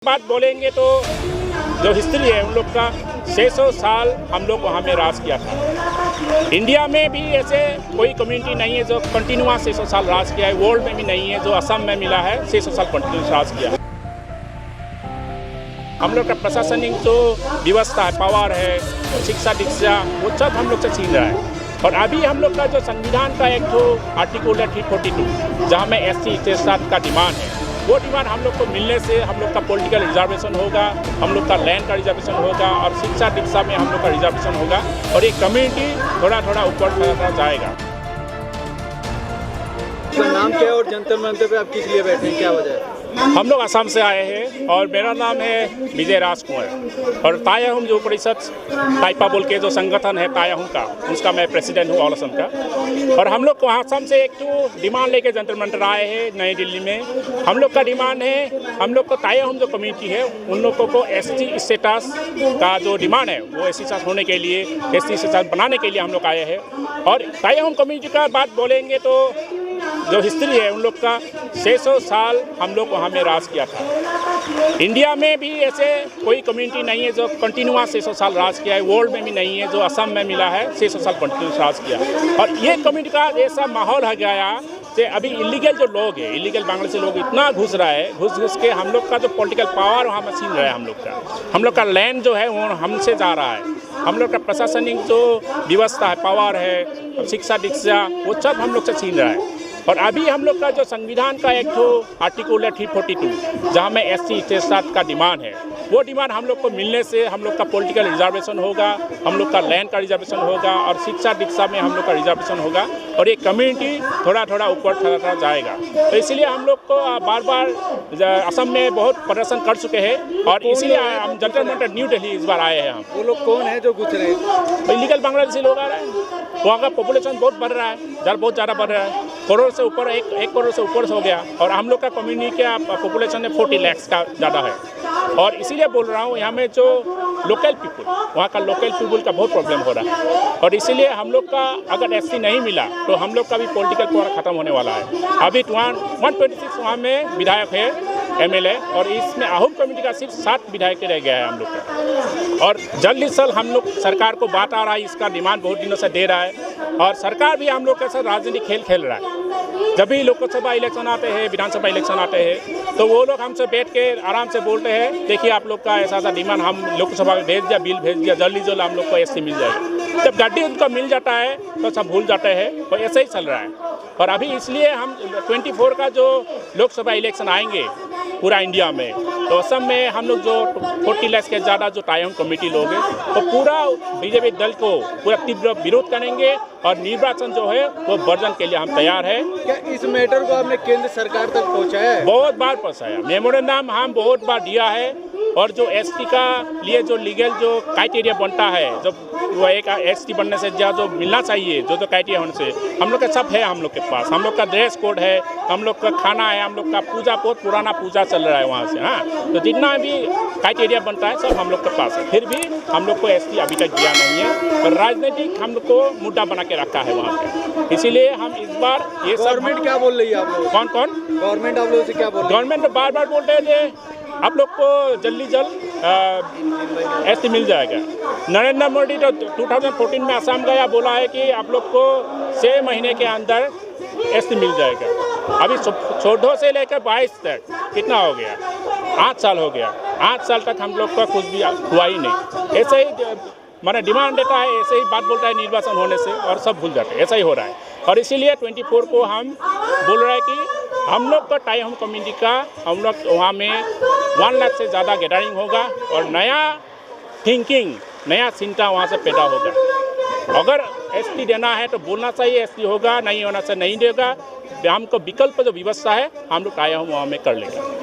बात बोलेंगे तो जो हिस्ट्री है उन लोग का 600 साल हम लोग वहाँ में राज किया था। इंडिया में भी ऐसे कोई कम्युनिटी नहीं है जो कंटिन्यूस 600 साल राज किया है। वर्ल्ड में भी नहीं है जो असम में मिला है 600 साल कंटिन्यूस राज किया है। हम लोग का प्रशासनिक जो व्यवस्था है, पावर है, शिक्षा दीक्षा, वो सब हम लोग से छीन रहा है। और अभी हम लोग का जो संविधान का एक जो आर्टिकल है 342 जहाँ में SC स्टेटस का डिमांड है, वो डिमांड हम लोग को मिलने से हम लोग का पॉलिटिकल रिजर्वेशन होगा, हम लोग का लैंड का रिजर्वेशन होगा और शिक्षा दीक्षा में हम लोग का रिजर्वेशन होगा और ये कम्युनिटी थोड़ा थोड़ा ऊपर जाएगा। आपका नाम क्या है और जंतर मंतर पे आप किस लिए बैठे हैं, क्या वजह है? हम लोग असम से आए हैं और मेरा नाम है विजय राज कुमार और तायाहुम जो परिषद टाइपा बोल के जो संगठन है तायाहुम का, उसका मैं प्रेसिडेंट हूँ ऑल असम का। और हम लोग को असम से एक तो डिमांड लेके जंतर मंतर आए हैं नई दिल्ली में। हम लोग का डिमांड है, हम लोग को तायाहुम जो कम्युनिटी है उन लोगों को ST स्टेटस का जो डिमांड है वो SC स्टेटस होने के लिए, SC स्टेटस बनाने के लिए हम लोग आए हैं। और तायाहुम कम्युनिटी का बात बोलेंगे तो जो हिस्ट्री है उन लोग का 600 साल हम लोग वहाँ में राज किया था। इंडिया में भी ऐसे कोई कम्युनिटी नहीं है जो कंटिन्यूस 600 साल राज किया है। वर्ल्ड में भी नहीं है जो असम में मिला है 600 साल कंटिन्यूस राज किया। और ये कम्युनिटी का ऐसा माहौल हो गया कि अभी इलीगल जो लोग हैं, इलीगल बांग्लादेशी लोग इतना घुस रहा है, घुस के हम लोग का जो पॉलिटिकल पावर वहाँ में छीन रहा है। हम लोग का लैंड जो है वो हमसे जा रहा है। हम लोग का प्रशासनिक जो व्यवस्था है, पावर है, शिक्षा दीक्षा, वो सब हम लोग से छीन रहा है। और अभी हम लोग का जो संविधान का एक जो आर्टिकल है 342 जहाँ में SC स्टेटस का डिमांड है, वो डिमांड हम लोग को मिलने से हम लोग का पॉलिटिकल रिजर्वेशन होगा, हम लोग का लैंड का रिजर्वेशन होगा और शिक्षा दीक्षा में हम लोग का रिजर्वेशन होगा और ये कम्युनिटी थोड़ा थोड़ा ऊपर जाएगा। तो इसलिए हम लोग को बार बार असम में बहुत प्रदर्शन कर चुके हैं और इसीलिए हम जंतर मंतर न्यू दिल्ली इस बार आए हैं। हम वो लोग कौन है जो घुस रहे हैं? इलीगल बांग्लादेशी लोग आ रहे हैं। वहाँ का पॉपुलेशन बहुत बढ़ रहा है, बहुत ज़्यादा बढ़ रहा है, करोड़ से ऊपर, एक करोड़ से ऊपर हो गया। और हम लोग का कम्युनिटी का पॉपुलेशन है 40 लाख का ज़्यादा है। और इसीलिए बोल रहा हूँ यहाँ में जो लोकल पीपल, वहाँ का लोकल पीपल का बहुत प्रॉब्लम हो रहा है। और इसीलिए हम लोग का अगर SC नहीं मिला तो हम लोग का भी पॉलिटिकल पावर ख़त्म होने वाला है। अभी 126 वहाँ में विधायक है, MLA, और इसमें आहूम कम्युनिटी का सिर्फ 7 विधायक रह गया है हम लोग का। और जल्दी से हम लोग सरकार को बात आ रहा है, इसका डिमांड बहुत दिनों से दे रहा है और सरकार भी हम लोग के साथ राजनीतिक खेल खेल रहा है। जब भी लोकसभा इलेक्शन आते हैं, विधानसभा इलेक्शन आते हैं, तो वो लोग हमसे बैठ के आराम से बोलते हैं, देखिए आप लोग का ऐसा डिमांड हम लोकसभा में भेज दिया, बिल भेज दिया, जल्दी जल्द हम लोग को SC मिल जाएगा। जब गड्डी उनका मिल जाता है तो सब भूल जाते हैं और ऐसे ही चल रहा है। और अभी इसलिए हम 24 का जो लोकसभा इलेक्शन आएंगे पूरा इंडिया में, तो असम में हम लोग जो 40 लाख के ज़्यादा जो तायाहुम कमेटी लोग हैं तो पूरा BJP दल को पूरा तीव्र विरोध करेंगे और निर्वाचन जो है वो वर्जन के लिए हम तैयार है। क्या इस मैटर को आपने केंद्र सरकार तक पहुंचाया है? बहुत बार पहुंचाया, मेमोरेंडम हम बहुत बार दिया है। और जो ST का लिए जो लीगल जो क्राइटेरिया बनता है, जो वो एक ST बनने से जो मिलना चाहिए, जो क्राइटेरिया होने से, हम लोग का सब है हम लोग के पास। हम लोग का ड्रेस कोड है, हम लोग का खाना है, हम लोग का पूजा, बहुत पुराना पूजा चल रहा है वहाँ से। हाँ, तो जितना भी क्राइटेरिया बनता है सब हम लोग के पास है। फिर भी हम लोग को ST अभी तक दिया नहीं है और राजनीतिक हम लोग को मुद्दा बना के रखा है वहाँ पे। इसीलिए हम इस बार ये सब। गवर्नमेंट क्या बोल रही है आप लोग? कौन? गवर्नमेंट आप लोगों से क्या बोल रही है? गवर्नमेंट बार बार बोल रहे थे आप लोग को जल्दी SC मिल जाएगा। नरेंद्र मोदी तो 2014 में असम गया, बोला है कि आप लोग को 6 महीने के अंदर SC मिल जाएगा। अभी 14 से लेकर 22 तक कितना हो गया? 8 साल हो गया। 8 साल तक हम लोग का कुछ भी हुआ ही नहीं। ऐसे ही मैंने डिमांड देता है, ऐसे ही बात बोलता है निर्वाचन होने से और सब भूल जाते हैं। ऐसा ही हो रहा है। और इसीलिए 24 को हम बोल रहे हैं कि हम लोग का तायाहुम कम्युनिटी का हम लोग वहाँ में 1 लाख से ज़्यादा गैदरिंग होगा और नया थिंकिंग, नया चिंता वहाँ से पैदा होगा। अगर ST देना है तो बोलना चाहिए ST होगा, नहीं होना से नहीं देगा। हमको विकल्प जो व्यवस्था है हम लोग तायाहुम वहाँ में कर लेंगे।